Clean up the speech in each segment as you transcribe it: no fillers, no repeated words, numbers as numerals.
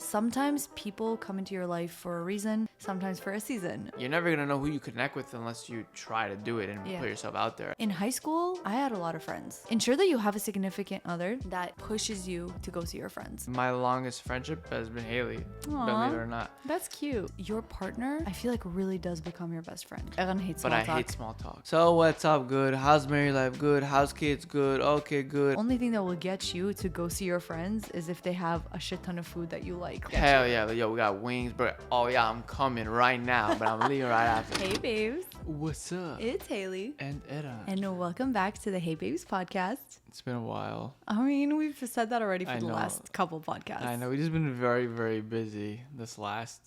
sometimes people come into your life for a reason, sometimes for a season. You're never going to know who you connect with unless you try to do it and put yourself out there. In high school, I had a lot of friends. Ensure that you have a significant other that pushes you to go see your friends. My longest friendship has been Haley, Aww, believe it or not. That's cute. Your partner, I feel like, really does become your best friend. Eran hates small talk. But I hate small talk. So what's up? Good. How's married life? Good. How's kids? Good. Okay, good. Only thing that will get you to go see your friends is if they have a shit ton of food that you like. Hell yeah. Yo, we got wings, bro. Oh yeah, I'm coming right now, but I'm leaving right after. Hey babes. What's up? It's Haley. And Era. And welcome back to the Hey Babes podcast. It's been a while. I mean, we've said that already for the last couple podcasts. I know. We've just been very, very busy this last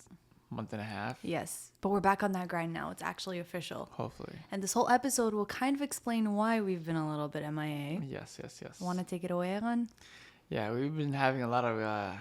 month and a half. Yes, but we're back on that grind now. It's actually official. Hopefully. And this whole episode will kind of explain why we've been a little bit MIA. Yes. Want to take it away, Eran? Yeah, we've been having a lot of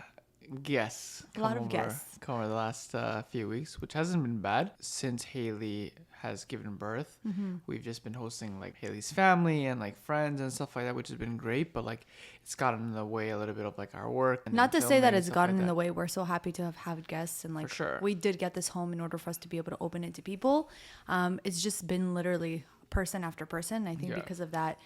guests. Come over the last few weeks, which hasn't been bad. Since Haley has given birth, we've just been hosting like Haley's family and like friends and stuff like that, which has been great. But like it's gotten in the way a little bit of like our work. And not to say that it's gotten in the way. We're so happy to have had guests, and like for sure. We did get this home in order for us to be able to open it to people. It's just been literally person after person. I think because of that,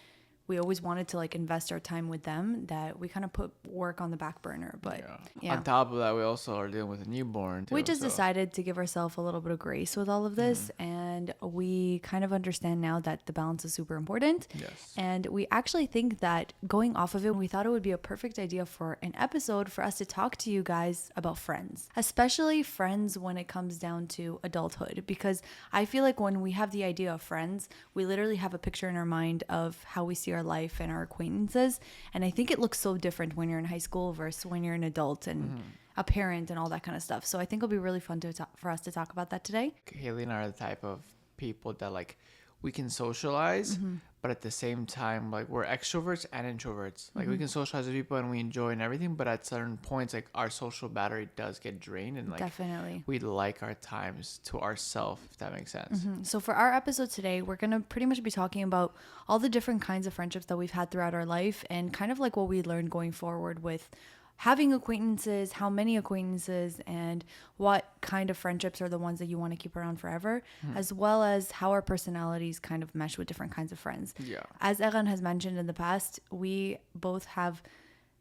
we always wanted to like invest our time with them, that we kind of put work on the back burner. But on top of that, we also are dealing with a newborn too, we just decided to give ourselves a little bit of grace with all of this. And we kind of understand now that the balance is super important. Yes. And we actually think that going off of it, we thought it would be a perfect idea for an episode for us to talk to you guys about friends, especially friends when it comes down to adulthood. Because I feel like when we have the idea of friends, we literally have a picture in our mind of how we see our life and our acquaintances, and I think it looks so different when you're in high school versus when you're an adult and a parent and all that kind of stuff. So I think it'll be really fun for us to talk about that today. Haley and I are the type of people that like we can socialize, but at the same time, like we're extroverts and introverts. Like we can socialize with people and we enjoy and everything, but at certain points, like our social battery does get drained, and like definitely we like our times to ourselves, if that makes sense. So for our episode today, we're gonna pretty much be talking about all the different kinds of friendships that we've had throughout our life, and kind of like what we learned going forward with having acquaintances, how many acquaintances, and what kind of friendships are the ones that you want to keep around forever, as well as how our personalities kind of mesh with different kinds of friends. Yeah. As Eran has mentioned in the past, we both have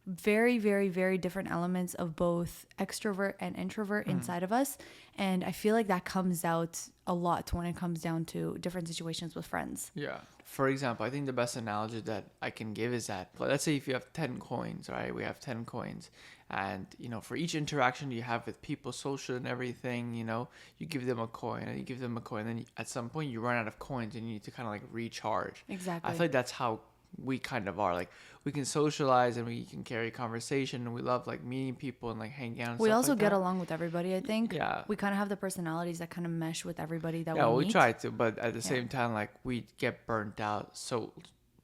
very, very, very different elements of both extrovert and introvert inside of us. And I feel like that comes out a lot when it comes down to different situations with friends. Yeah. For example, I think the best analogy that I can give is that, let's say if you have 10 coins, right? We have 10 coins. And, you know, for each interaction you have with people, social and everything, you know, you give them a coin and you give them a coin. And then at some point you run out of coins and you need to kind of like recharge. Exactly. I feel like that's how we kind of are. Like we can socialize and we can carry conversation, and we love like meeting people and like hanging out and we stuff also like get that. along with everybody, I think. Yeah. We kind of have the personalities that kind of mesh with everybody that we meet. try to, but at the same time, like we get burnt out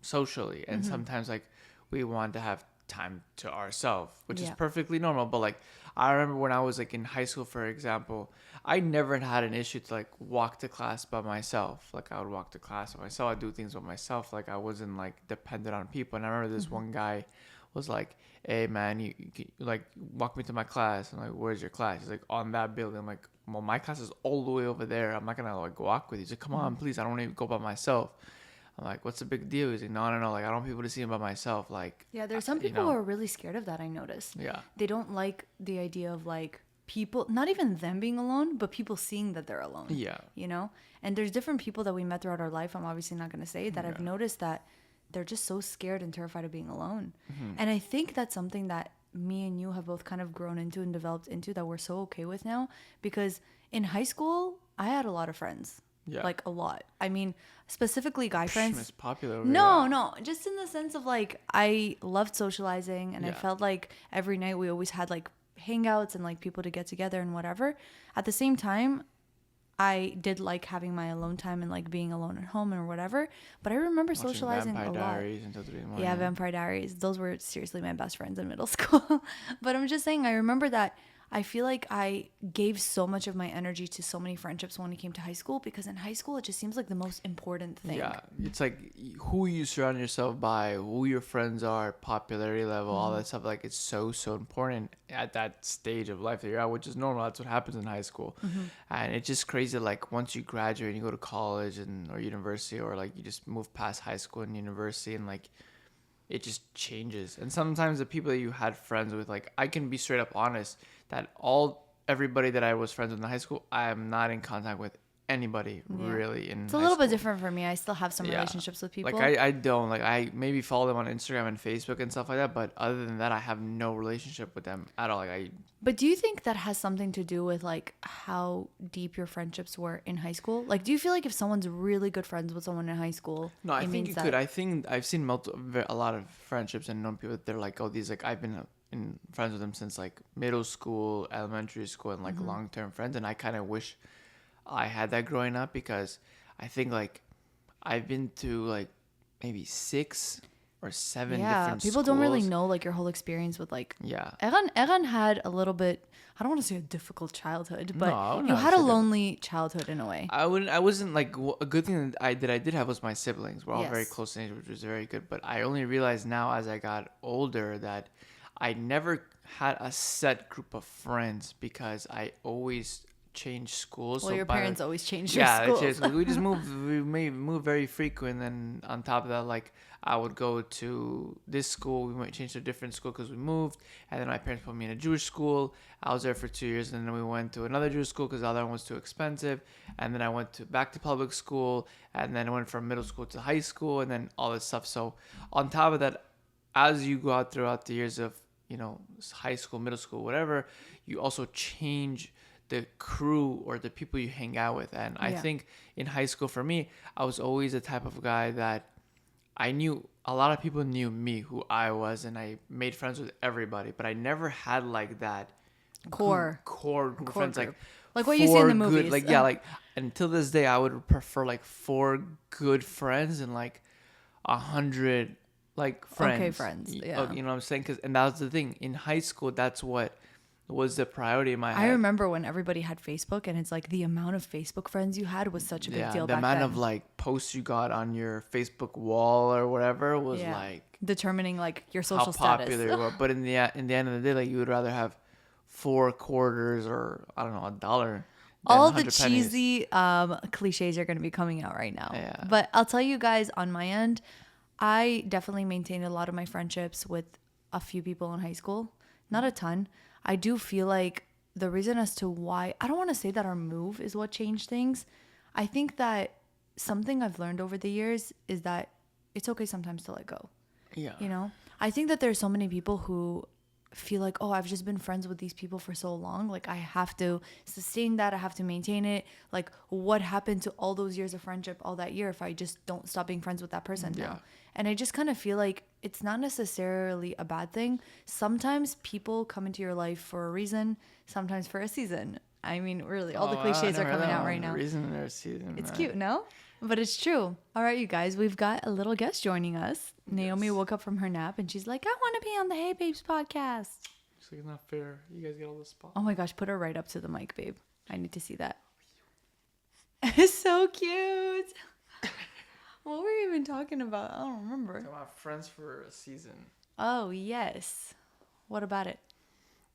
socially, and sometimes like we want to have time to ourselves, which is perfectly normal. But like I remember when I was like in high school, for example, I never had an issue to like walk to class by myself. Like I would walk to class by myself, I'd do things by myself. Like I wasn't like dependent on people. And I remember this one guy was like, "Hey man, you like walk me to my class." I'm like, "Where's your class?" He's like, "On that building." I'm like, "Well, my class is all the way over there. I'm not gonna like walk with you." He's like, "Come on, please. I don't want to go by myself." I'm like, "What's the big deal?" He's like, no. Like, I don't want people to see him by myself. Like, yeah, there's some people who are really scared of that, I noticed. Yeah. They don't like the idea of like people, not even them being alone, but people seeing that they're alone. Yeah. You know? And there's different people that we met throughout our life. I'm obviously not going to say that. I've noticed that they're just so scared and terrified of being alone. And I think that's something that me and you have both kind of grown into and developed into, that we're so okay with now. Because in high school, I had a lot of friends. Yeah. Like a lot. I mean, specifically guy friends. It's popular. No. Just in the sense of like, I loved socializing, and I felt like every night we always had like hangouts and like people to get together and whatever. At the same time, I did like having my alone time and like being alone at home or whatever. But I remember Watching socializing a lot. Vampire Diaries until 3 in the morning. Yeah, Vampire Diaries. Those were seriously my best friends in middle school. But I'm just saying, I remember that I feel like I gave so much of my energy to so many friendships when it came to high school, because in high school it just seems like the most important thing. Yeah, it's like who you surround yourself by, who your friends are, popularity level, all that stuff. Like it's so important at that stage of life that you're at, which is normal. That's what happens in high school, and it's just crazy. Like once you graduate, and you go to college or university, or like you just move past high school and university, and like it just changes. And sometimes the people that you had friends with, like I can be straight up honest that everybody that I was friends with in high school, I am not in contact with anybody really in It's a high little bit school. different for me. I still have some relationships with people. Like I don't like I maybe follow them on Instagram and Facebook and stuff like that, but other than that I have no relationship with them at all. Like But do you think that has something to do with like how deep your friendships were in high school? Like, do you feel like if someone's really good friends with someone in high school, no, I it think means you that... could. I think I've seen a lot of friendships and known people that they're like, oh, these like I've been in friends with them since like middle school, elementary school, and like long-term friends, and I kind of wish I had that growing up, because I think like I've been to like maybe 6 or 7 different people don't really schools. know like your whole experience with like... Yeah. Eran had a little bit, I don't want to say a difficult childhood, but No, I would you not had a say that. lonely childhood in a way. I wasn't like a good thing that I did have was my siblings. We're all very Yes. close in age, which was very good. But I only realized now as I got older that I never had a set group of friends, because I always changed schools. Well, So your by the- parents always changed your yeah, schools. we just moved. We may move very frequent, and on top of that, like I would go to this school. We might change to a different school because we moved, and then my parents put me in a Jewish school. I was there for 2 years, and then we went to another Jewish school because the other one was too expensive. And then I went back to public school, and then I went from middle school to high school, and then all this stuff. So on top of that, as you go out throughout the years of high school, middle school, whatever, you also change the crew or the people you hang out with. And I think in high school for me, I was always the type of guy that I knew a lot of people knew me, who I was, and I made friends with everybody, but I never had like that Core group of friends, group. Like what you see in the movies. Good, like yeah, like until this day I would prefer like 4 good friends and like 100 like friends. Okay, friends, yeah. You know what I'm saying? And that was the thing in high school. That's what was the priority in my head. I remember when everybody had Facebook, and it's like the amount of Facebook friends you had was such a big deal the back amount then. of like posts you got on your Facebook wall or whatever was like determining like your how social status. popular you were. But in the end of the day, like you would rather have 4 quarters or I don't know $1. All the 100 cheesy cliches are going to be coming out right now. Yeah. But I'll tell you guys, on my end, I definitely maintained a lot of my friendships with a few people in high school. Not a ton. I do feel like the reason as to why, I don't want to say that our move is what changed things. I think that something I've learned over the years is that it's okay sometimes to let go. Yeah. You know, I think that there's so many people who feel like, oh, I've just been friends with these people for so long. Like I have to sustain that. I have to maintain it. Like what happened to all those years of friendship, all that year, if I just don't stop being friends with that person now? And I just kind of feel like it's not necessarily a bad thing. Sometimes people come into your life for a reason, sometimes for a season. I mean, really, all the cliches are coming out right now. Reason or season. It's cute, no? But it's true. All right, you guys, we've got a little guest joining us. Naomi woke up from her nap and she's like, I want to be on the Hey Babes podcast. It's like not fair. You guys get all the spot. Oh my gosh, put her right up to the mic, babe. I need to see that. It's so cute. What were we even talking about? I don't remember. Talking about friends for a season. Oh, yes. What about it?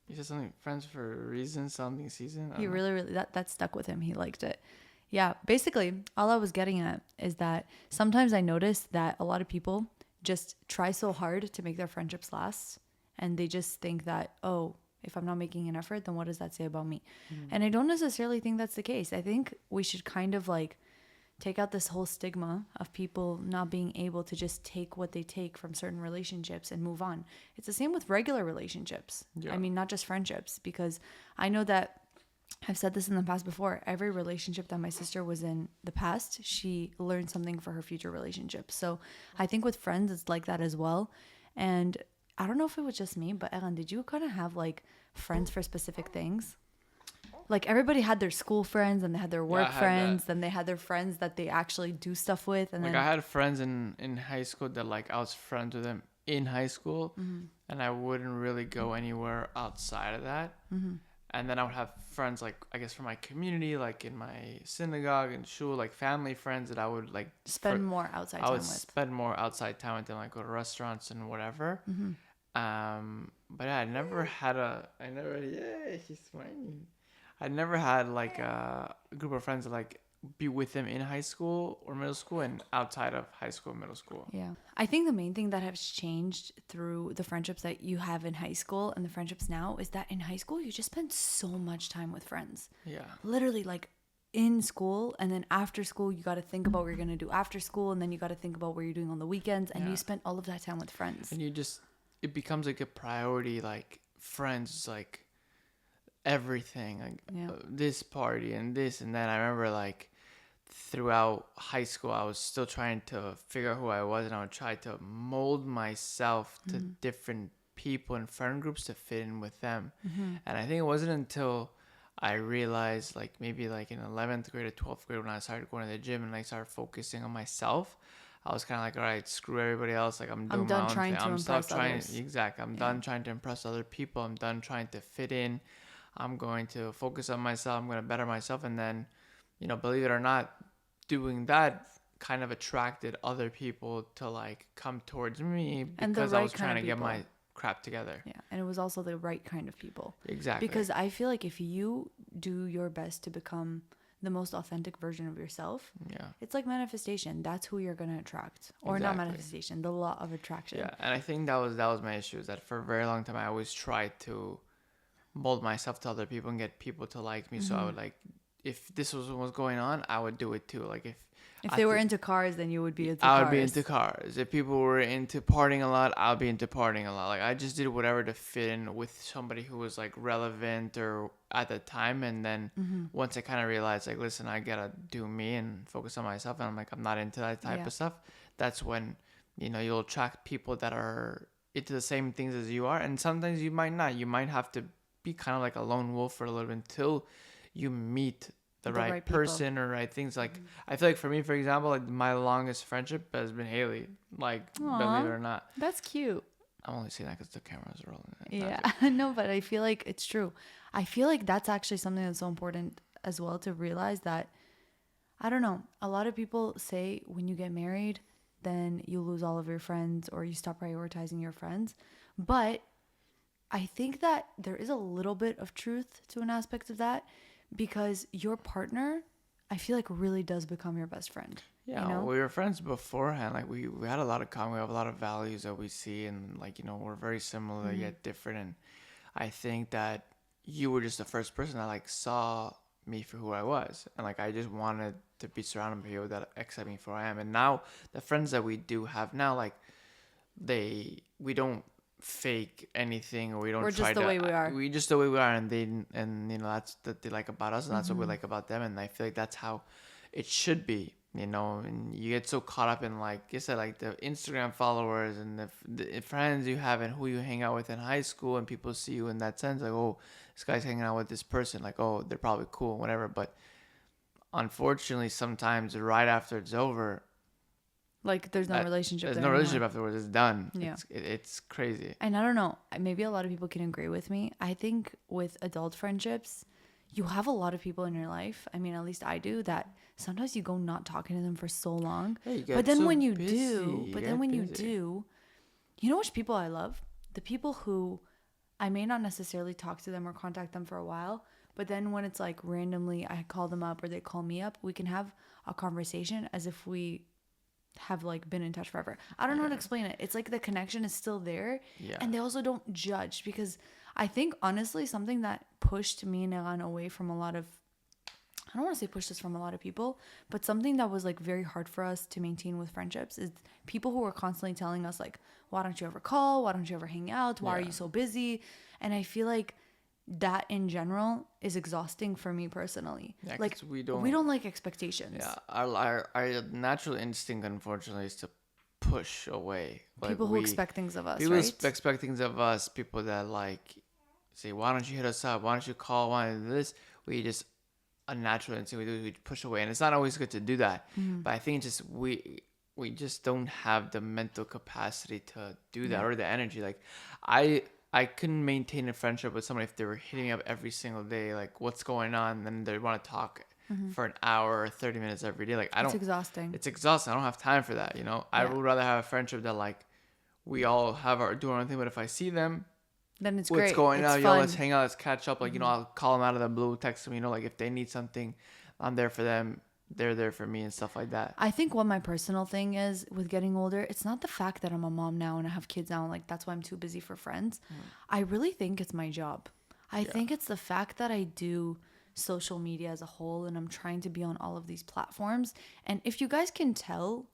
You said something, friends for a reason, something season. He really, that stuck with him. He liked it. Yeah, basically, all I was getting at is that sometimes I notice that a lot of people just try so hard to make their friendships last. And they just think that, oh, if I'm not making an effort, then what does that say about me? And I don't necessarily think that's the case. I think we should kind of like take out this whole stigma of people not being able to just take what they take from certain relationships and move on. It's the same with regular relationships. Yeah. I mean, not just friendships, because I know that I've said this in the past before. Every relationship that my sister was in the past, she learned something for her future relationships. So I think with friends, it's like that as well. And I don't know if it was just me, but Elan, did you kind of have like friends for specific things? Like everybody had their school friends and they had their work friends, then they had their friends that they actually do stuff with. And like then I had friends in high school that like I was friends with them in high school, and I wouldn't really go anywhere outside of that. and then I would have friends like I guess from my community, like in my synagogue and shul, like family friends that I would like spend more outside I time would with. spend more outside time with them, like go to restaurants and whatever. But yeah, I never, yeah, she's smiling. I never had like a group of friends that like be with them in high school or middle school and outside of high school and middle school. Yeah. I think the main thing that has changed through the friendships that you have in high school and the friendships now is that in high school, you just spend so much time with friends. Yeah. Literally, like in school, and then after school, you got to think about what you're going to do after school, and then you got to think about what you're doing on the weekends, and you spend all of that time with friends. And it becomes like a priority, like friends, like everything, like this party and this and that. I remember like throughout high school, I was still trying to figure out who I was, and I would try to mold myself to different people and friend groups to fit in with them. And I think it wasn't until I realized, like maybe like in 11th grade or 12th grade, when I started going to the gym and I started focusing on myself, I was kind of like, all right, screw everybody else. Like I'm doing my own thing. I'm impress others. Exactly. I'm done trying to impress other people. I'm done trying to fit in. I'm going to focus on myself. I'm going to better myself. And then, believe it or not, doing that kind of attracted other people to like come towards me because I was trying to get my crap together. Yeah. And it was also the right kind of people. Exactly. Because I feel like if you do your best to become the most authentic version of yourself, it's like manifestation. That's who you're going to attract. Or not manifestation, the law of attraction. Yeah. And I think that was my issue, is that for a very long time I always tried to mold myself to other people and get people to like me. So I would like, if this was what was going on, I would do it too. Like if they were into cars, then you would be into cars. I would be into cars. If people were into partying a lot, I'll be into partying a lot. Like I just did whatever to fit in with somebody who was like relevant or at the time. And then once I kind of realized, like, listen, I gotta do me and focus on myself, and I'm like, I'm not into that type of stuff. That's when you'll attract people that are into the same things as you are. And sometimes you might not. You might have to be kind of like a lone wolf for a little bit until you meet the right person or right things. Like I feel like for me, for example, like my longest friendship has been Haley. Like, believe it or not. That's cute. I'm only saying that because the camera's rolling. Yeah. No, but I feel like it's true. I feel like that's actually something that's so important as well, to realize that, I don't know, a lot of people say when you get married, then you lose all of your friends or you stop prioritizing your friends. But I think that there is a little bit of truth to an aspect of that, because your partner, I feel like, really does become your best friend. Yeah, we were friends beforehand. Like we had a lot of common. We have a lot of values that we see, and like we're very similar yet different. And I think that you were just the first person that like saw me for who I was, and like I just wanted to be surrounded by people that accept me for who I am. And now the friends that we do have now, like we don't fake anything, or we don't try to. We just the way we are, and that's what they like about us, and that's what we like about them. And I feel like that's how it should be. And you get so caught up in, like you said, like the Instagram followers and the friends you have and who you hang out with in high school, and people see you in that sense, like, oh, this guy's hanging out with this person, like, oh, they're probably cool, whatever. But unfortunately, sometimes right after it's over, like there's no relationship. There's no relationship afterwards. It's done. Yeah, it's crazy. And I don't know. Maybe a lot of people can agree with me. I think with adult friendships, you have a lot of people in your life. I mean, at least I do, that sometimes you go not talking to them for so long. Yeah, but then when you do, you know which people I love? The people who I may not necessarily talk to them or contact them for a while, but then when it's like randomly I call them up or they call me up, we can have a conversation as if we have like been in touch forever. I don't know how to explain it. It's like the connection is still there, and they also don't judge, because I think honestly something that pushed me and Elan away from a lot of, I don't want to say pushed us from a lot of people, but something that was like very hard for us to maintain with friendships is people who were constantly telling us like, why don't you ever call? Why don't you ever hang out? Why are you so busy? And I feel like that in general is exhausting for me personally. Yeah, like we don't like expectations. Yeah, our natural instinct, unfortunately, is to push away people who expect things of us. People expect things of us. People that like say, "Why don't you hit us up? Why don't you call? Why don't you do this?" We just a natural instinct we push away, and it's not always good to do that. But I think just we just don't have the mental capacity to do that or the energy. Like I I couldn't maintain a friendship with somebody if they were hitting me up every single day, like what's going on, and then they want to talk for an hour or 30 minutes every day. Like I don't. It's exhausting. It's exhausting. I don't have time for that. I would rather have a friendship that like we all have do our own thing. But if I see them, Then it's what's great. going It's on? fun. Yo, let's hang out. Let's catch up. Like I'll call them out of the blue, text them. Like if they need something, I'm there for them. They're there for me and stuff like that. I think what my personal thing is with getting older, it's not the fact that I'm a mom now and I have kids now, and like that's why I'm too busy for friends. I really think it's my job. I think it's the fact that I do social media as a whole, and I'm trying to be on all of these platforms. And if you guys can tell,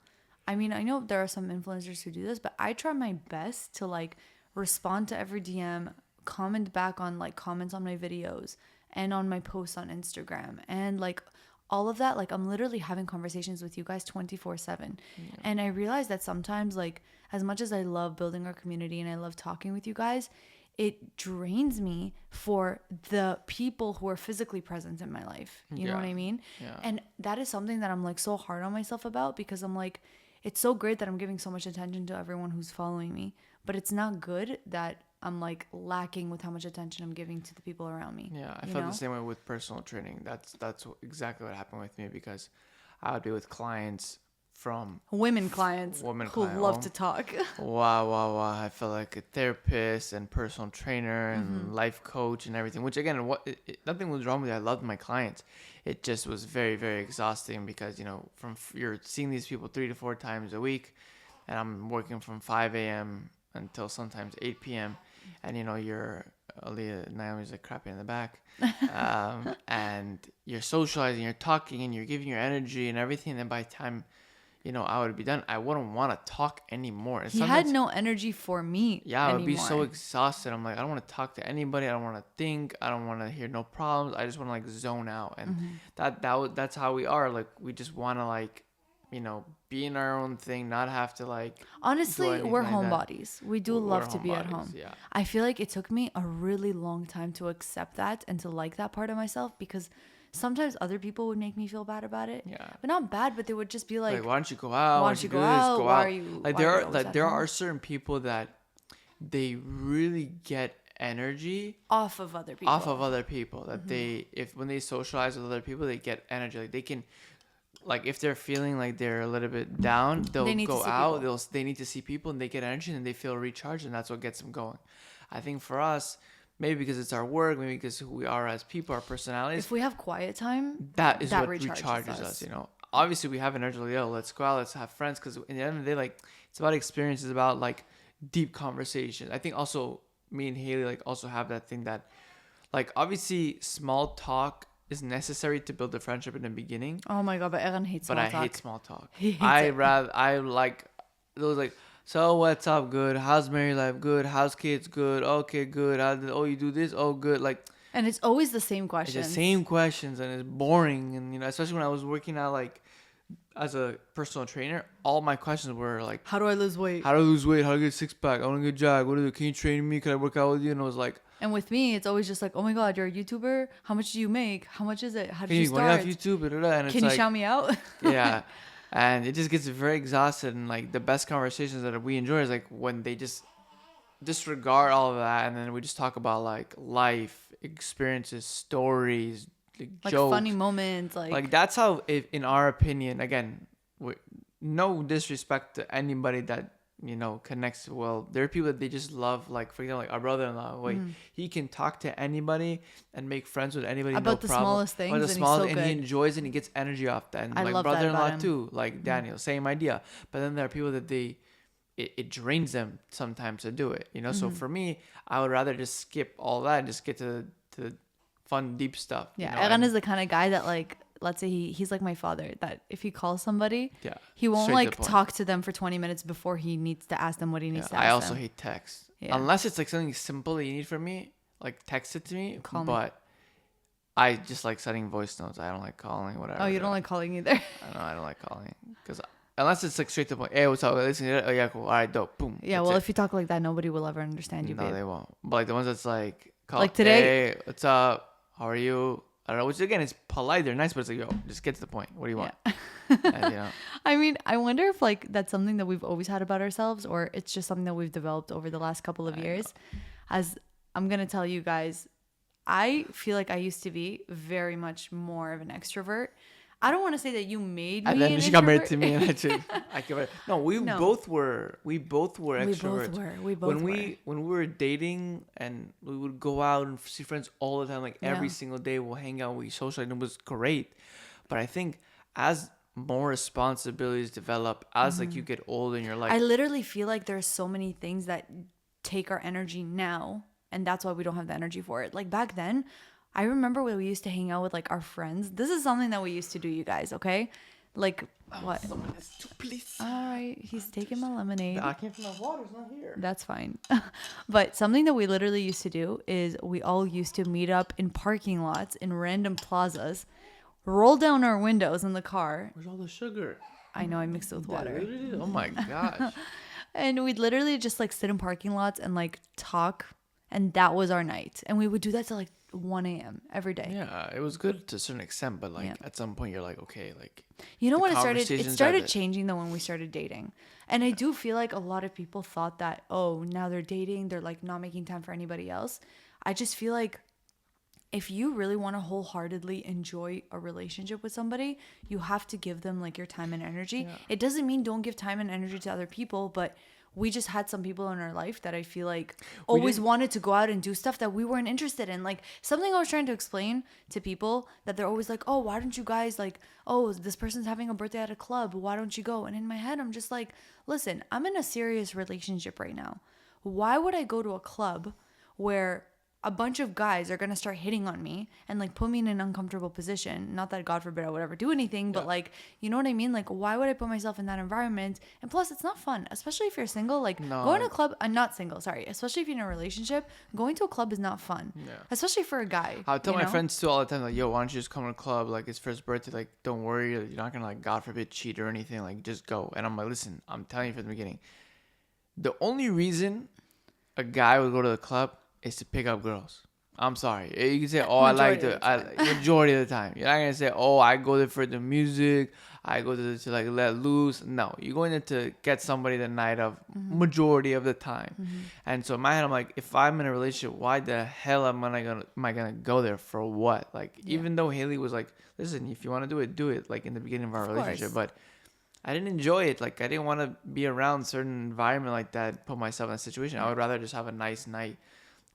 I mean, I know there are some influencers who do this, but I try my best to like respond to every DM, comment back on like comments on my videos and on my posts on Instagram, and like all of that. Like I'm literally having conversations with you guys 24/7. And I realize that sometimes, like, as much as I love building our community and I love talking with you guys, it drains me for the people who are physically present in my life. You know what I mean? Yeah. And that is something that I'm like so hard on myself about, because I'm like, it's so great that I'm giving so much attention to everyone who's following me, but it's not good that I'm like lacking with how much attention I'm giving to the people around me. Yeah, I felt the same way with personal training. That's exactly what happened with me, because I would be with clients from Women clients who love to talk. Wow. I felt like a therapist and personal trainer and life coach and everything, which again, nothing was wrong with it. I loved my clients. It just was very, very exhausting because, you're seeing these people 3 to 4 times a week, and I'm working from 5 a.m. until sometimes 8 p.m. And, you're Naomi's like crapping in the back. And you're socializing, you're talking, and you're giving your energy and everything. And by the time, I would be done, I wouldn't want to talk anymore. And he had no energy for me. Yeah, I would be so exhausted. I'm like, I don't want to talk to anybody. I don't want to think. I don't want to hear no problems. I just want to like zone out. And that's how we are. Like, we just want to like, be in our own thing, not have to like. Honestly, we're homebodies. We do love to be at home. Yeah. I feel like it took me a really long time to accept that and to like that part of myself, because sometimes other people would make me feel bad about it. Yeah. But not bad, but they would just be like, why don't you go out? Why don't you go out? Why are you like there are certain people that they really get energy off of other people. That when they socialize with other people, they get energy. Like they can, like if they're feeling like they're a little bit down, they'll go out. They need to see people, and they get energy, and they feel recharged, and that's what gets them going. I think for us, maybe because it's our work, maybe because who we are as people, our personalities. If we have quiet time, that is what recharges us. Obviously we have an urge to like, let's go out, let's have friends, because in the end of the day, like it's about experiences, about like deep conversations. I think also me and Haley like also have that thing that like obviously small talk is necessary to build a friendship in the beginning. Oh my god, but Aaron hates small talk. But I hate small talk. I like those like, so what's up? Good. How's married life? Good. How's kids? Good. Okay, good. You do this? Oh, good. Like, and it's always the same questions. It's the same questions, and it's boring. And especially when I was working out like as a personal trainer, all my questions were like, how do I lose weight? How do I lose weight? How do I get a 6-pack? I want to get jacked. What is it? Can you train me? Can I work out with you? And I was like, and with me, it's always just like, oh my god, you're a YouTuber. How much do you make? How much is it? How did you start? YouTube? And can you shout me out? Yeah. And it just gets very exhausted, and like the best conversations that we enjoy is like when they just disregard all of that, and then we just talk about like life experiences, stories, like jokes, funny moments, like that's how, in our opinion, again, no disrespect to anybody that connects well. There are people that they just love, like for example, like our brother-in-law. He can talk to anybody and make friends with anybody about the smallest things, and he enjoys it and he gets energy off that. And I like love brother-in-law too, like Daniel, same idea. But then there are people that it drains them sometimes to do it. So for me, I would rather just skip all that and just get to the fun, deep stuff. Yeah, Aaron is the kind of guy that like, let's say he's like my father, that if he calls somebody, he won't like talk to them for 20 minutes before he needs to ask them what he needs to ask them. I also hate text. Yeah. Unless it's like something simple that you need from me, like text it to me. But I just like sending voice notes. I don't like calling, whatever. Oh, you don't like calling either? I don't like calling. Because unless it's like straight to the point. Hey, what's up? Listen, oh yeah, cool. All right, dope. Boom. Yeah, well, if you talk like that, nobody will ever understand you, No, they won't. But like the ones that's like, like today. Hey, what's up? How are you? I don't know, which again is polite, they're nice, but it's like, yo, just get to the point. What do you want? And, I mean, I wonder if like that's something that we've always had about ourselves, or it's just something that we've developed over the last couple of years. as I'm going to tell you guys, I feel like I used to be very much more of an extrovert. I don't want to say that you made And me then an she got married introvert. to me, and I came. No, we No, both were. We both were we both extroverts. were. We both When were. we were dating, and we would go out and see friends all the time, like every Yeah. single day, we'll hang out, we socialize, and it was great. But I think as more responsibilities develop, as like you get older, and you're like, I literally feel like there's so many things that take our energy now, and that's why we don't have the energy for it. Like back then, I remember when we used to hang out with like our friends. This is something that we used to do, you guys, okay? Like what? someone is too, please. All right, he's taking my lemonade. I can't find my water. It's not here. That's fine. But something that we literally used to do is we all used to meet up in parking lots in random plazas, roll down our windows in the car. Where's all the sugar? I know I mixed it with water. Oh my gosh. And we'd literally just like sit in parking lots and like talk. And that was our night. And we would do that till like 1 a.m. every day. Yeah, it was good to a certain extent, but like Yeah. at some point you're like, okay, like You know the when it conversations started that- changing though when we started dating. And I do feel like a lot of people thought that, oh, now they're dating, they're like not making time for anybody else. I just feel like if you really want to wholeheartedly enjoy a relationship with somebody, you have to give them like your time and energy. Yeah. It doesn't mean don't give time and energy to other people, but we just had some people in our life that I feel like always didn't- wanted to go out and do stuff that we weren't interested in. Like something I was trying to explain to people that they're always like, oh, why don't you guys like, oh, this person's having a birthday at a club. Why don't you go? And in my head, I'm just like, listen, I'm in a serious relationship right now. Why would I go to a club where a bunch of guys are going to start hitting on me and like put me in an uncomfortable position? Not that God forbid I would ever do anything, but like, you know what I mean? Like, why would I put myself in that environment? And plus it's not fun, especially if you're single. Like No. going to a club, not single, sorry. Especially if you're in a relationship, going to a club is not fun, especially for a guy. I would tell you my know? friends too all the time, like, yo, why don't you just come to a club? Like, it's for his birthday. Like, don't worry. You're not going to, like, God forbid, cheat or anything. Like, just go. And I'm like, listen, I'm telling you from the beginning. The only reason a guy would go to the club is to pick up girls. I'm sorry. You can say, oh, I like majority of the time. You're not going to say, oh, I go there for the music. I go there to like let loose. No, you're going there to get somebody the night of majority of the time. And so in my head, I'm like, if I'm in a relationship, why the hell am I gonna go there for what? Like, even though Haley was like, listen, if you want to do it, like in the beginning of our relationship. But I didn't enjoy it. Like, I didn't want to be around certain environment like that, put myself in a situation. I would rather just have a nice night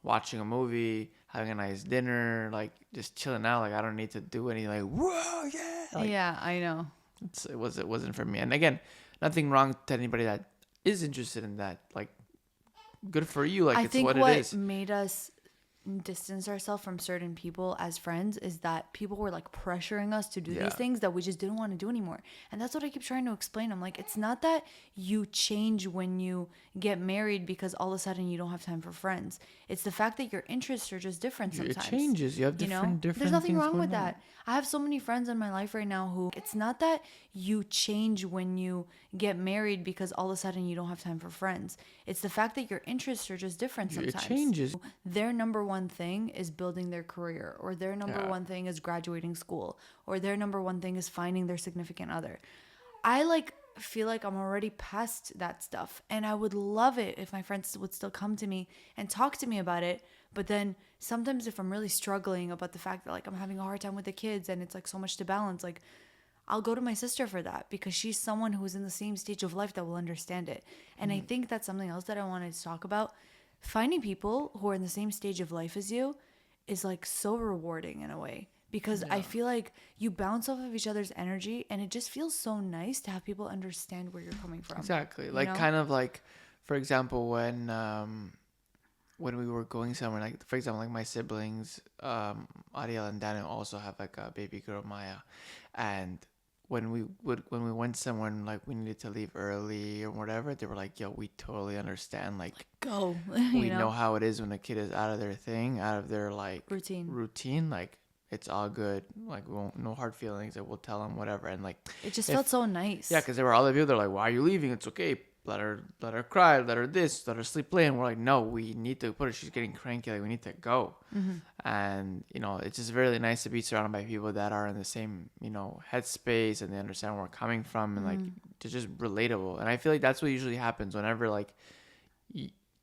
watching a movie, having a nice dinner, like just chilling out. Like, I don't need to do anything like, whoa, yeah. Like, Yeah, I know. it wasn't for me. And again, nothing wrong to anybody that is interested in that. Like, good for you. Like, I it's think what what it is. made us distance ourselves from certain people as friends is that people were like pressuring us to do Yeah. these things that we just didn't want to do anymore. And that's what I keep trying to explain. I'm like, it's not that you change when you get married because all of a sudden you don't have time for friends. It's the fact that your interests are just different sometimes. It changes. You have different There's nothing things wrong going with on. that. I have so many friends in my life right now who it's not that you change when you get married because all of a sudden you don't have time for friends. It's the fact that your interests are just different It sometimes. changes. Their number one thing is building their career, or their number Yeah. one thing is graduating school, or their number one thing is finding their significant other. I like feel like I'm already past that stuff, and I would love it if my friends would still come to me and talk to me about it. But then sometimes if I'm really struggling about the fact that like I'm having a hard time with the kids and it's like so much to balance, like I'll go to my sister for that because she's someone who's in the same stage of life that will understand it. And I think that's something else that I wanted to talk about. Finding people who are in the same stage of life as you is like so rewarding in a way, because I feel like you bounce off of each other's energy and it just feels so nice to have people understand where you're coming from. Exactly. you Like, know? kind of like, for example, when we were going somewhere, like, for example, like my siblings, Ariel and Daniel also have like a baby girl, Maya. And when we went somewhere and like we needed to leave early or whatever, they were like, yo, we totally understand. Like, Go. we know how it is when a kid is out of their thing, out of their like Routine. Like, it's all good. Like, we won't, no hard feelings. Like, we'll tell them whatever. And like, It just felt so nice. yeah, because there were other people that are like, why are you leaving? It's okay. Let her cry. Let her this. Let her sleep late. And we're like, no, we need to put her. She's getting cranky. Like, we need to go. And, you know, it's just really nice to be surrounded by people that are in the same, you know, headspace, and they understand where we're coming from, and like, they're just relatable. And I feel like that's what usually happens whenever like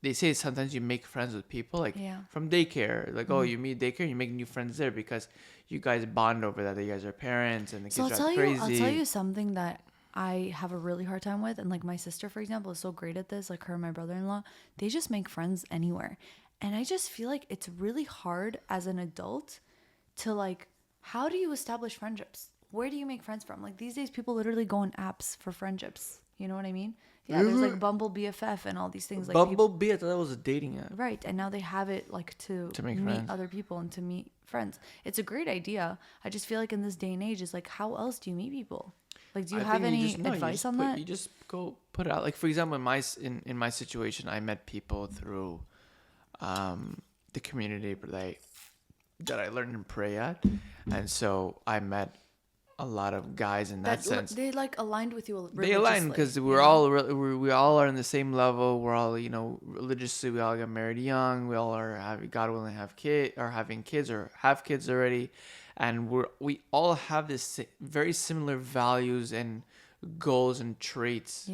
they say sometimes you make friends with people like Yeah. from daycare. Like, oh, you meet daycare, you make new friends there because you guys bond over that. You guys are parents and the So kids are crazy. I'll tell you something that I have a really hard time with. And like my sister, for example, is so great at this. Like her and my brother-in-law, they just make friends anywhere. And I just feel like it's really hard as an adult to like, how do you establish friendships? Where do you make friends from? Like these days, people literally go on apps for friendships. You know what I mean? Yeah, there's like Bumble BFF and all these things. Like Bumblebee, I thought that was a dating app. right, and now they have it like to make meet friends. other people and to meet friends. It's a great idea. I just feel like in this day and age, it's like, how else do you meet people? Like, do you have any advice on that? You just go put it out. Like for example, in my situation, I met people through the community that I learned and pray at, and so I met a lot of guys in that sense. They like aligned with you religiously. They align because we all are in the same level. We're all religiously. We all got married young. We all are God willing have having kids or have kids already, and we all have this very similar values and goals and traits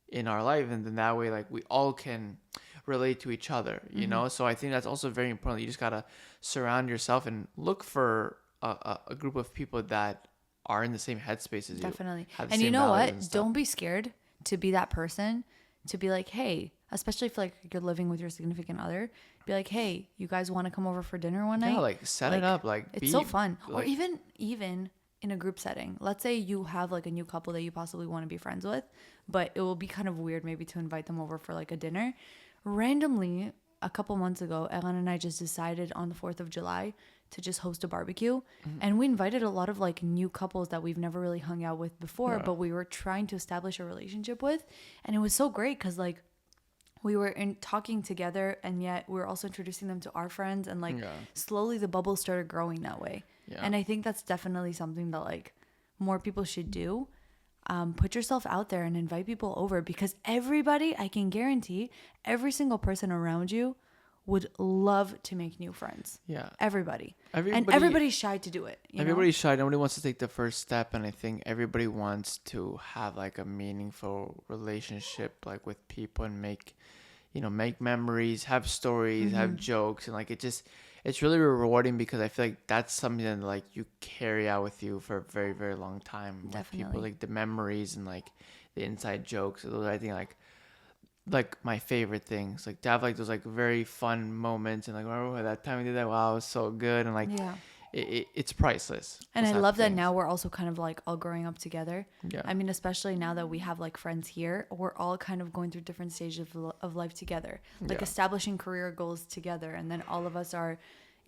in our life, and then that way like we all can relate to each other. You know, so I think that's also very important. You just gotta surround yourself and look for a group of people that are in the same headspace as you. Definitely. And you know what? Don't be scared to be that person, to be like, hey, especially if like you're living with your significant other, be like, hey, you guys want to come over for dinner one night? Yeah, like set it up. Like it's so fun. Or even in a group setting. Let's say you have like a new couple that you possibly want to be friends with, but it will be kind of weird maybe to invite them over for like a dinner. Randomly, a couple months ago, Elan and I just decided on the 4th of July to just host a barbecue. And we invited a lot of like new couples that we've never really hung out with before, but we were trying to establish a relationship with. And it was so great because like we were talking together, and yet we were also introducing them to our friends, and like slowly the bubble started growing that way. And I think that's definitely something that like more people should do. Put yourself out there and invite people over, because everybody, I can guarantee, every single person around you would love to make new friends. Yeah. Everybody. And everybody's shy to do it. Everybody's shy. Nobody wants to take the first step. And I think everybody wants to have like a meaningful relationship like with people and make memories, have stories, have jokes. And like it's really rewarding, because I feel like that's something that like you carry out with you for a very, very long time. Definitely. With people, like the memories and like the inside jokes. Those I think like my favorite things, like to have like those like very fun moments, and like remember that time we did that, wow, it was so good, and like it's priceless. And I love that now we're also kind of like all growing up together. I mean, especially now that we have like friends here, we're all kind of going through different stages of life together, like establishing career goals together, and then all of us are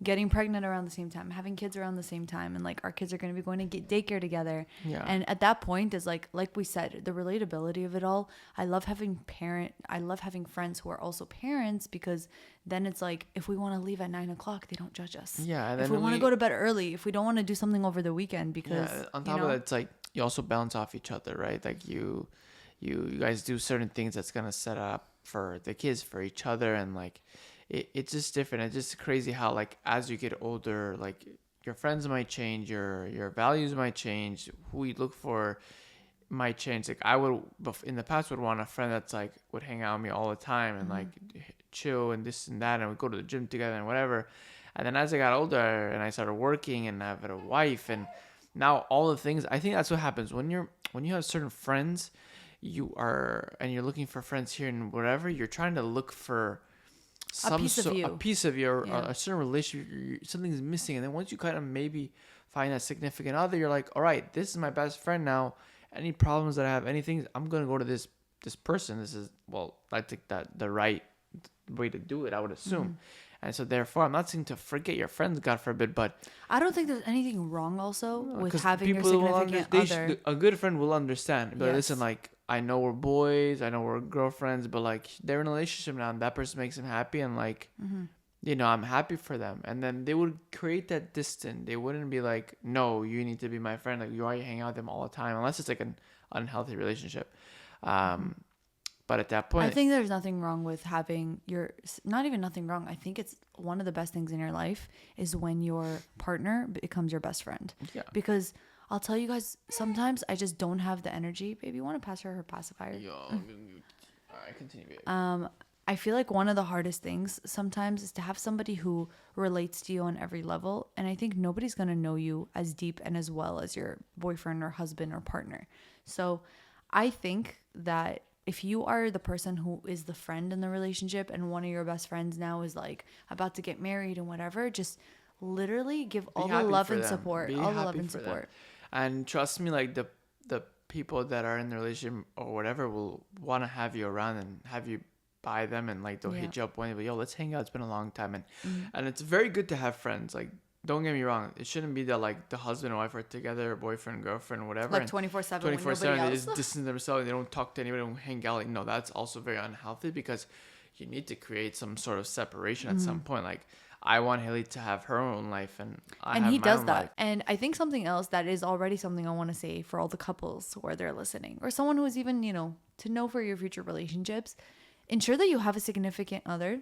getting pregnant around the same time, having kids around the same time, and like our kids are going to be going to get daycare together. And at that point is like we said, the relatability of it all. I love having friends who are also parents, because then it's like, if we want to leave at 9:00, they don't judge us. And if we want to go to bed early, if we don't want to do something over the weekend, because on top of that, it's like you also balance off each other, right? Like you guys do certain things that's gonna set up for the kids, for each other, and like it's just different. It's just crazy how like as you get older, like your friends might change, your values might change, who you look for might change. Like I would in the past would want a friend that's like would hang out with me all the time and like chill and this and that, and we'd go to the gym together and whatever. And then as I got older and I started working and I have a wife, and now all the things, I think that's what happens when you have certain friends, and you're looking for friends here and whatever, you're trying to look for a piece of you, or a certain relationship, something's missing. And then once you kind of maybe find that significant other, you're like, all right, this is my best friend now. Any problems that I have, anything, I'm gonna go to this person. This is, well, I think that the right way to do it, I would assume. And so therefore, I'm not saying to forget your friends, God forbid, but I don't think there's anything wrong also with having your significant other. A good friend will understand. But listen, like, I know we're boys, I know we're girlfriends, but like they're in a relationship now, and that person makes them happy, and like, I'm happy for them. And then they would create that distance. They wouldn't be like, no, you need to be my friend. Like, you already hang out with them all the time, unless it's like an unhealthy relationship. But at that point, I think there's nothing wrong with having not even nothing wrong. I think it's one of the best things in your life is when your partner becomes your best friend. Because I'll tell you guys, sometimes I just don't have the energy. Baby, you want to pass her pacifier? Yo, all right, continue. Babe. I feel like one of the hardest things sometimes is to have somebody who relates to you on every level. And I think nobody's going to know you as deep and as well as your boyfriend or husband or partner. So I think that if you are the person who is the friend in the relationship and one of your best friends now is like about to get married and whatever, just literally give all the love and support. Be All the love happy and for them. support. And trust me, like the people that are in the relationship or whatever will want to have you around and have you by them, and like they'll hit you up one day, but yo, let's hang out. It's been a long time, and it's very good to have friends. Like, don't get me wrong, it shouldn't be that like the husband and wife are together, boyfriend, girlfriend, or whatever, Like and 24/7. 24/7 they just distance themselves. They don't talk to anybody. They don't hang out. Like, no, that's also very unhealthy because you need to create some sort of separation at some point. Like, I want Haley to have her own life, and he does that. life. And I think something else that is already something I want to say for all the couples who are there listening, or someone who is even, to know for your future relationships, ensure that you have a significant other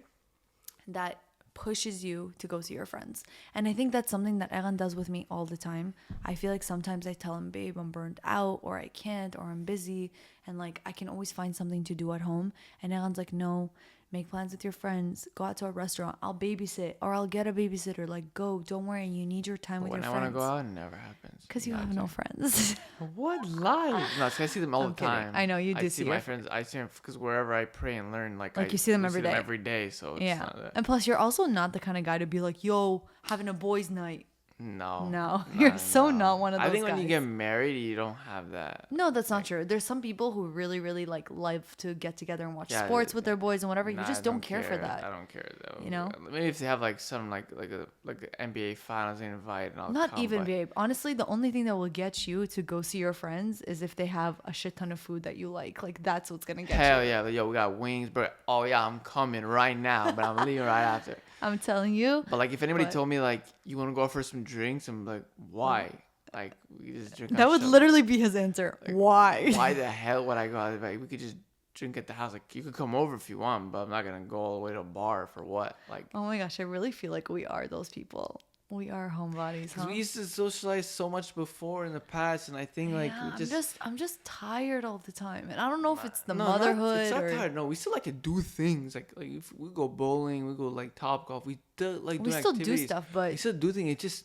that pushes you to go see your friends. And I think that's something that Eran does with me all the time. I feel like sometimes I tell him, babe, I'm burnt out, or I can't, or I'm busy, and like I can always find something to do at home. And Eran's like, no, make plans with your friends, go out to a restaurant, I'll babysit, or I'll get a babysitter. Like, go, don't worry, you need your time with your friends. When I want to go out, it never happens. Because you have no friends. What lies? No, I see them all the time. I know you do. I see my friends. I see them because wherever I pray and learn, like you see them every day. Every day, so it's not that. And plus, you're also not the kind of guy to be like, yo, having a boys' night. No, you're so not one of those guys. I think when you get married, you don't have that. No, that's not true. There's some people who really, really like love to get together and watch sports with their boys and whatever. You just don't care for that. I don't care though. You know, maybe if they have like some like NBA finals invite, and I'll not come, even, babe. Honestly, the only thing that will get you to go see your friends is if they have a shit ton of food that you like. Like, that's what's gonna get you. Hell yeah, yo, we got wings, but oh yeah, I'm coming right now, but I'm leaving right after. I'm telling you. But like, if anybody told me like you want to go out for some drinks, I'm like, why? Like, we just drink. That would literally be his answer. Like, why? Why the hell would I go out? Like, we could just drink at the house. Like, you could come over if you want, but I'm not gonna go all the way to a bar for what? Like, oh my gosh, I really feel like we are those people. We are homebodies, huh? We used to socialize so much before in the past, and I think like I'm just tired all the time, and I don't know if it's the motherhood. It's not tired. No, we still like to do things. Like if we go bowling, we go like top golf. We still like we still do stuff, but we still do things. It just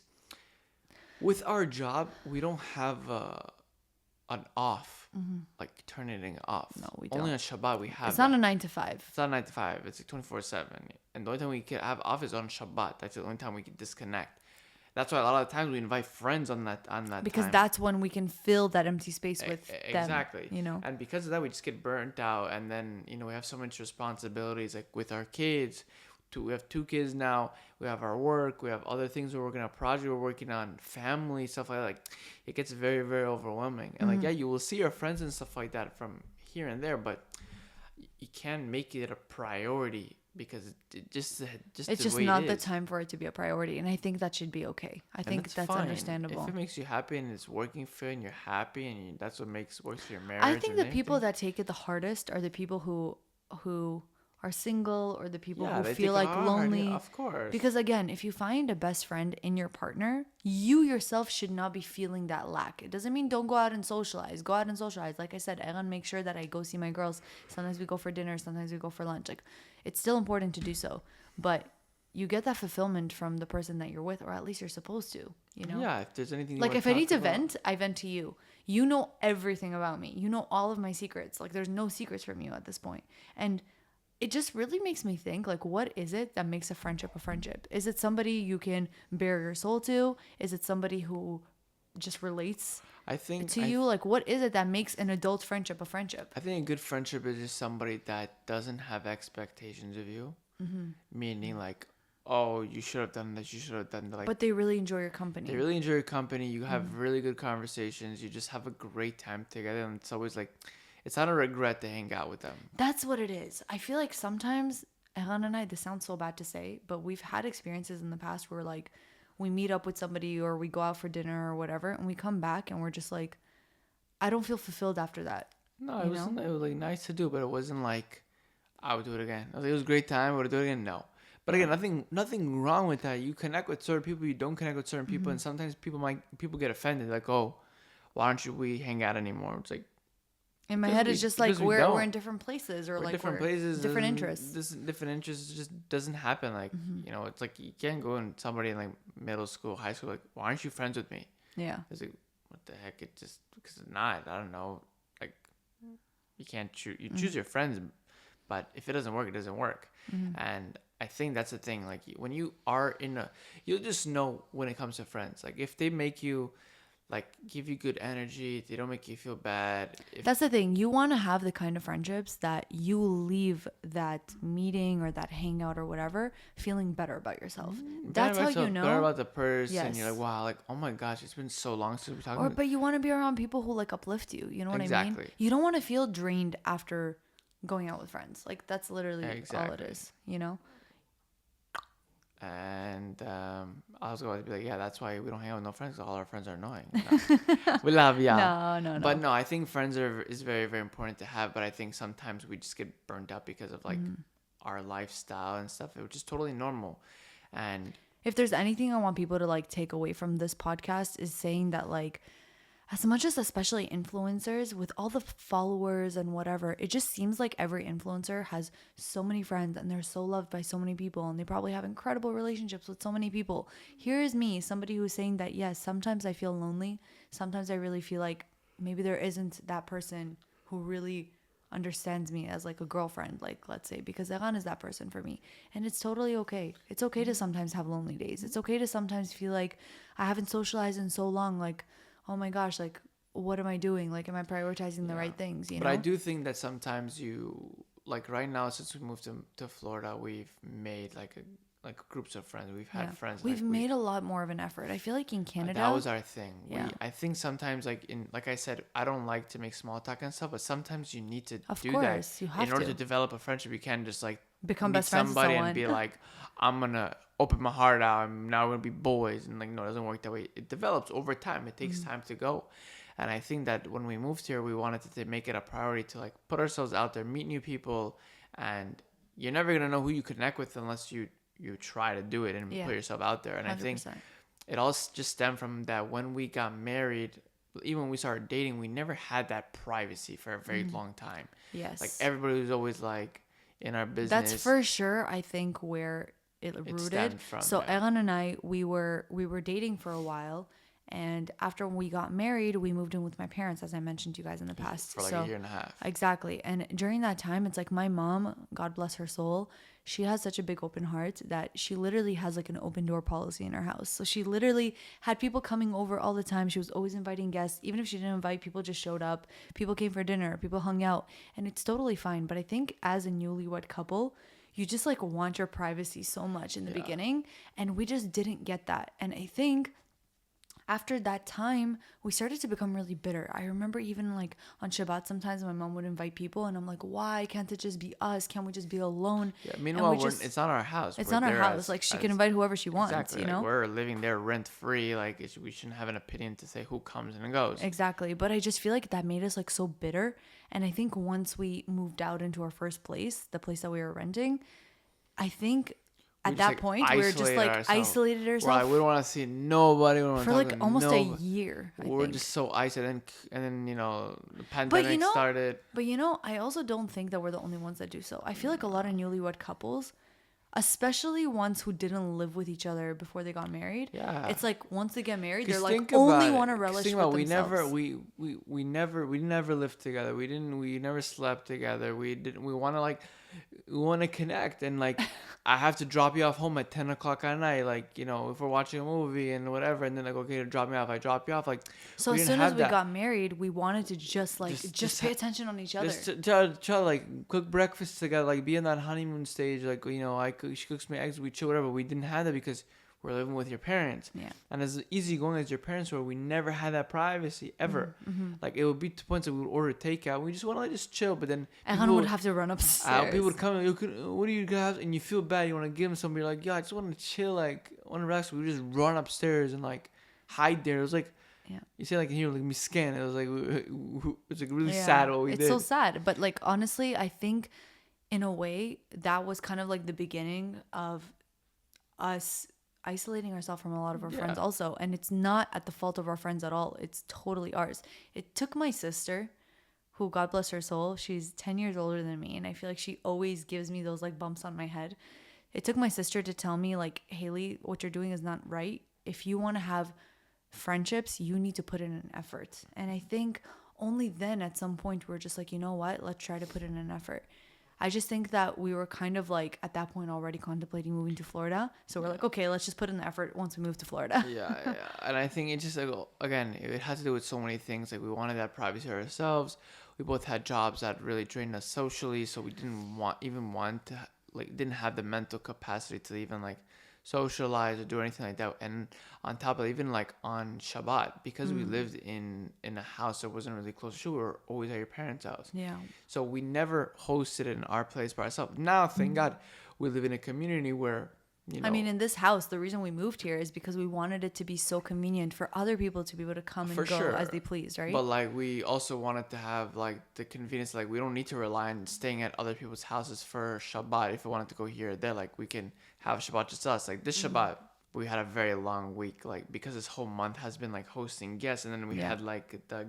with our job, we don't have an off, like turning off. No, we don't. Only on Shabbat we have. It's not a 9 to 5. It's not 9 to 5. It's like 24/7. And the only time we can have off is on Shabbat. That's the only time we can disconnect. That's why a lot of times we invite friends on that because time. That's when we can fill that empty space with them. Exactly. You know. And because of that, we just get burnt out, and then we have so much responsibilities, like with our kids. We have 2 kids now. We have our work. We have other things we're working on, project we're working on, family stuff like that. Like, it gets very, very overwhelming. And like, yeah, you will see your friends and stuff like that from here and there, but you can't make it a priority because it's just not the time for it to be a priority. And I think that should be okay. I think that's understandable. If it makes you happy and it's working for you and you're happy and that's what works for your marriage. I think the people that take it the hardest are the people who are single, or the people who feel like lonely. Yeah, of course. Because again, if you find a best friend in your partner, you yourself should not be feeling that lack. It doesn't mean don't go out and socialize. Go out and socialize. Like I said, Eran makes sure that I go see my girls. Sometimes we go for dinner. Sometimes we go for lunch. Like, it's still important to do so. But you get that fulfillment from the person that you're with, or at least you're supposed to, Yeah, if there's anything like if I need to vent, I vent to you. You know everything about me. You know all of my secrets. Like, there's no secrets from you at this point. And it just really makes me think, like, what is it that makes a friendship a friendship? Is it somebody you can bare your soul to? Is it somebody who just relates to you? Like, what is it that makes an adult friendship a friendship? I think a good friendship is just somebody that doesn't have expectations of you. Meaning, like, oh, you should have done this, you should have done that. Like, but they really enjoy your company. They really enjoy your company. You have really good conversations. You just have a great time together. And it's always like, it's not a regret to hang out with them. That's what it is. I feel like sometimes, Eran and I, this sounds so bad to say, but we've had experiences in the past where, like, we meet up with somebody or we go out for dinner or whatever, and we come back and we're just like, I don't feel fulfilled after that. No, it was like nice to do, but it wasn't like I would do it again. It was a great time. Would I do it again? No. But again, nothing wrong with that. You connect with certain people, you don't connect with certain people, and sometimes people get offended, like, oh, why don't we hang out anymore? It's like, In my head, it's just like we're in different places, or we're like different places, different interests. This different interests just doesn't happen. Like it's like you can't go in somebody in like middle school, high school. Like, why aren't you friends with me? Yeah. It's like, what the heck? It just because it's not. I don't know. Like, you can't choose. You choose your friends, but if it doesn't work, it doesn't work. And I think that's the thing. Like, when you are you'll just know when it comes to friends. Like, if they make you, like, give you good energy, they don't make you feel bad. That's the thing. You want to have the kind of friendships that you leave that meeting or that hangout or whatever feeling better about yourself. That's how you know. Better about the person. Yes. You're like, wow, like, oh my gosh, it's been so long since we talked. But you want to be around people who like uplift you. You know what I mean? Exactly. You don't want to feel drained after going out with friends. Like, that's literally all it is, you know? And I was going to be like, yeah, that's why we don't hang out with no friends. 'Cause all our friends are annoying. We love you. No. But no, I think friends is very, very important to have. But I think sometimes we just get burnt out because of like our lifestyle and stuff, which is totally normal. And if there's anything I want people to like take away from this podcast is saying that, like, as much as especially influencers with all the followers and whatever, it just seems like every influencer has so many friends and they're so loved by so many people and they probably have incredible relationships with so many people. Here is me, somebody who's saying that, yes, sometimes I feel lonely. Sometimes I really feel like maybe there isn't that person who really understands me as like a girlfriend, like, let's say, because Eran is that person for me. And it's totally okay. It's okay to sometimes have lonely days. It's okay to sometimes feel like I haven't socialized in so long, like, oh my gosh, like, what am I doing? Like, am I prioritizing the right things? You know? But I do think that sometimes like right now, since we moved to Florida, we've made like groups of friends. We've had friends. We've made a lot more of an effort. I feel like in Canada, that was our thing. Yeah. I think sometimes, like I said, I don't like to make small talk and stuff, but sometimes you need to do course, that you have in order to. to develop a friendship. You can't just like become meet best friends with somebody someone and be like, I'm gonna open my heart out. I'm now gonna be boys, and like, no, it doesn't work that way. It develops over time. It takes time to go. And I think that when we moved here, we wanted to make it a priority to like put ourselves out there, meet new people, and you're never gonna know who you connect with unless you try to do it and put yourself out there. And 100%. I think it all just stemmed from that. When we got married, even when we started dating, we never had that privacy for a very long time. Yes. Like, everybody was always like in our business. That's for sure, I think, where it rooted. So Eran and I, we were dating for a while. And after we got married, we moved in with my parents, as I mentioned to you guys in the past. For like a year and a half. Exactly. And during that time, it's like my mom, God bless her soul, she has such a big open heart that she literally has like an open door policy in her house. So she literally had people coming over all the time. She was always inviting guests. Even if she didn't invite, people just showed up. People came for dinner. People hung out. And it's totally fine. But I think as a newlywed couple, you just like want your privacy so much in the beginning. And we just didn't get that. And I think after that time, we started to become really bitter. I remember even like on Shabbat, sometimes my mom would invite people and I'm like, why can't it just be us? Can't we just be alone? Yeah, meanwhile, it's not our house. It's not our house. Like, she can invite whoever she wants, exactly. You know? Like, we're living there rent free. Like, we shouldn't have an opinion to say who comes and goes. Exactly. But I just feel like that made us like so bitter. And I think once we moved out into our first place, the place that we were renting, I think at that point we were just like isolated ourselves. Right, we don't want to see nobody. For like almost a year. We're just so isolated, and then the pandemic started. But I also don't think that we're the only ones that do so. I feel like a lot of newlywed couples, especially ones who didn't live with each other before they got married. Yeah. It's like once they get married, they're like only want to relish with themselves. We never lived together. We never slept together. We want to connect, and like I have to drop you off home at 10 o'clock at night, like, if we're watching a movie and whatever, and then like, okay, drop me off. I drop you off. Like, so as soon as we got married, we wanted to just pay attention on each other. Just try like cook breakfast together, like be in that honeymoon stage. Like, she cooks me eggs, we chill, whatever. We didn't have that because we're living with your parents. Yeah. And as easygoing as your parents were, we never had that privacy ever. Mm-hmm. Like, it would be to points that we would order takeout. We just want to just chill, but then Ehan would have to run upstairs. People would come and what do you guys? And you feel bad. You want to give them something. You're like, yeah, I just want to chill. Like, want to relax. We would just run upstairs and like hide there. It was like, you say like here, like me scan. It was like it's like really sad what we did. It's so sad, but like honestly, I think in a way that was kind of like the beginning of us isolating ourselves from a lot of our friends also. And it's not at the fault of our friends at all. It's totally ours. It took my sister, who, God bless her soul, she's 10 years older than me. And I feel like she always gives me those like bumps on my head. It took my sister to tell me, like, Haley, what you're doing is not right. If you want to have friendships, you need to put in an effort. And I think only then at some point we're just like, you know what, let's try to put in an effort. I just think that we were kind of like at that point already contemplating moving to Florida. So we're like, okay, let's just put in the effort once we move to Florida. Yeah. And I think it just like, again, it has to do with so many things. Like we wanted that privacy ourselves. We both had jobs that really drained us socially, so we didn't want to like didn't have the mental capacity to even like socialize or do anything like that. And on top of it, even like on Shabbat, because we lived in a house that wasn't really close to, we were always at your parents' house. Yeah. So we never hosted in our place by ourselves. Now, thank God, we live in a community where, you know. I mean, in this house, the reason we moved here is because we wanted it to be so convenient for other people to be able to come and go as they please, right? But like we also wanted to have like the convenience, like we don't need to rely on staying at other people's houses for Shabbat. If we wanted to go here or there, like we can have Shabbat just us. Like this Shabbat, we had a very long week, like because this whole month has been like hosting guests, and then we had like the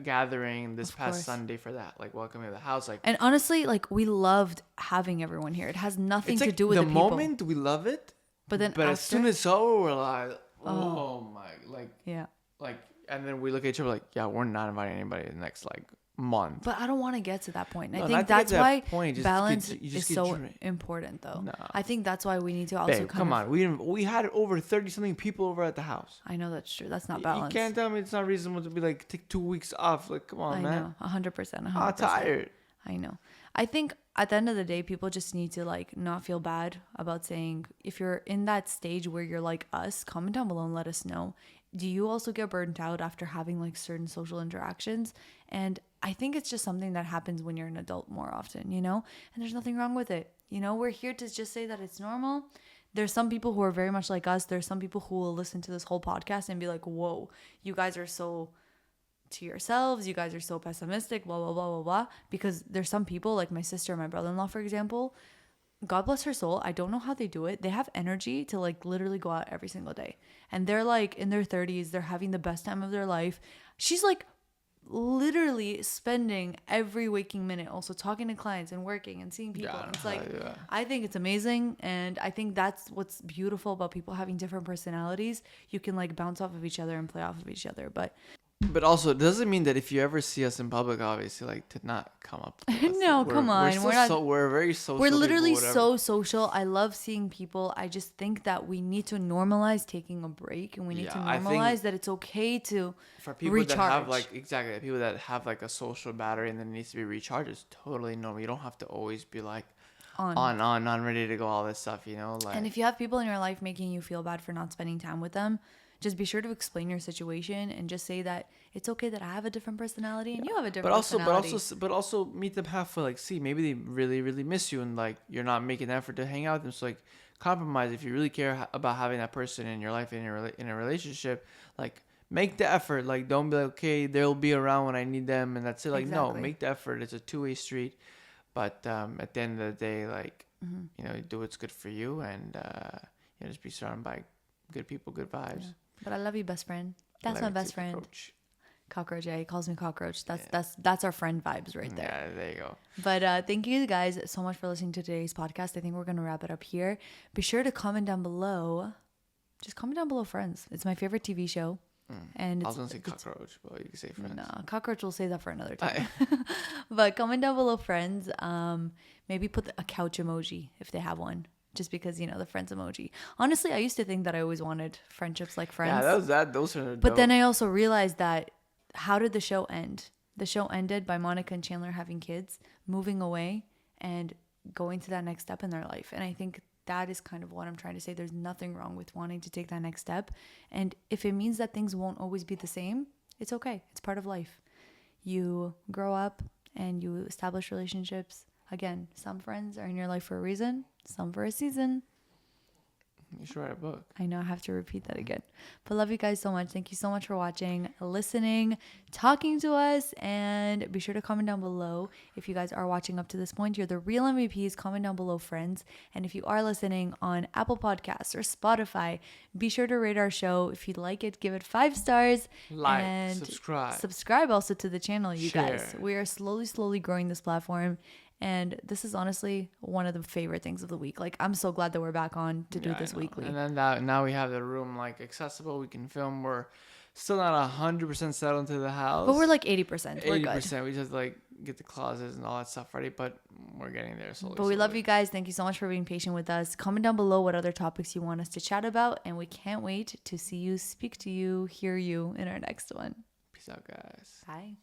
gathering this past Sunday for that, like welcoming to the house, like. And honestly, like we loved having everyone here. It has nothing to do with the people. The moment we love it, but as soon as it's over, we're like, oh my, like yeah, like, and then we look at each other like, yeah, we're not inviting anybody the next like month. But I don't want to get to that point. And I think that's why balance is so important, though. No. I think that's why we need to also come on. We had over 30 something people over at the house. I know that's true. That's not balance. You can't tell me it's not reasonable to be like take 2 weeks off. Like, come on, man. I know, 100%. I'm tired. I know. I think at the end of the day, people just need to like not feel bad about saying, if you're in that stage where you're like us, comment down below and let us know. Do you also get burnt out after having like certain social interactions? And I think it's just something that happens when you're an adult more often, you know? And there's nothing wrong with it. You know, we're here to just say that it's normal. There's some people who are very much like us. There's some people who will listen to this whole podcast and be like, whoa, you guys are so to yourselves. You guys are so pessimistic, blah, blah, blah, blah, blah. Because there's some people like my sister and my brother-in-law, for example, God bless her soul. I don't know how they do it. They have energy to like literally go out every single day. And they're like in their 30s. They're having the best time of their life. She's like literally spending every waking minute also talking to clients and working and seeing people. And it's like, I think it's amazing. And I think that's what's beautiful about people having different personalities. You can like bounce off of each other and play off of each other. But also, it doesn't mean that if you ever see us in public, obviously, like to not come up to us. No, come on. We're very social. We're literally so social. I love seeing people. I just think that we need to normalize taking a break, and we need to normalize that it's okay to for people recharge. That have like people that have like a social battery and then it needs to be recharged. It's totally normal. You don't have to always be like on ready to go, all this stuff, you know. Like, and if you have people in your life making you feel bad for not spending time with them, just be sure to explain your situation and just say that it's okay that I have a different personality and you have a different personality. But also meet them halfway. Like, see, maybe they really, really miss you and like you're not making an effort to hang out with them. So like, compromise if you really care about having that person in your life in a relationship. Like, make the effort. Like, don't be like, okay, they'll be around when I need them, and that's it. Like, no, make the effort. It's a two-way street. But at the end of the day, like, you know, do what's good for you, and you know, just be surrounded by good people, good vibes. Yeah. But I love you, best friend. That's my best friend. Cockroach. Yeah, he calls me Cockroach. That's our friend vibes right there. Yeah, there you go. But thank you guys so much for listening to today's podcast. I think we're gonna wrap it up here. Be sure to comment down below. Just comment down below, friends. It's my favorite TV show. And I was gonna say Cockroach, but you can say Friends. No, Cockroach will say that for another time. But comment down below, Friends. Maybe put a couch emoji if they have one. Just because, you know, the Friends emoji. Honestly, I used to think that I always wanted friendships like Friends. Yeah, those are dope. But then I also realized that, how did the show end? The show ended by Monica and Chandler having kids, moving away, and going to that next step in their life. And I think that is kind of what I'm trying to say. There's nothing wrong with wanting to take that next step. And if it means that things won't always be the same, it's okay. It's part of life. You grow up and you establish relationships. Again, some friends are in your life for a reason, some for a season. You should write a book. I know I have to repeat that again. But love you guys so much. Thank you so much for watching, listening, talking to us. And be sure to comment down below if you guys are watching up to this point. You're the real MVPs. Comment down below, friends. And if you are listening on Apple Podcasts or Spotify, be sure to rate our show. If you like it, give it 5 stars. Like, and subscribe. Subscribe also to the channel, you Share. guys. We are slowly growing this platform. And this is honestly one of the favorite things of the week. Like, I'm so glad that we're back on to do this weekly. And then now we have the room like accessible. We can film. We're still not 100% settled into the house. But we're like 80%. We're 80%. good. We just like get the closets and all that stuff ready, but we're getting there slowly. But we love you guys. Thank you so much for being patient with us. Comment down below what other topics you want us to chat about. And we can't wait to see you, speak to you, hear you in our next one. Peace out, guys. Bye.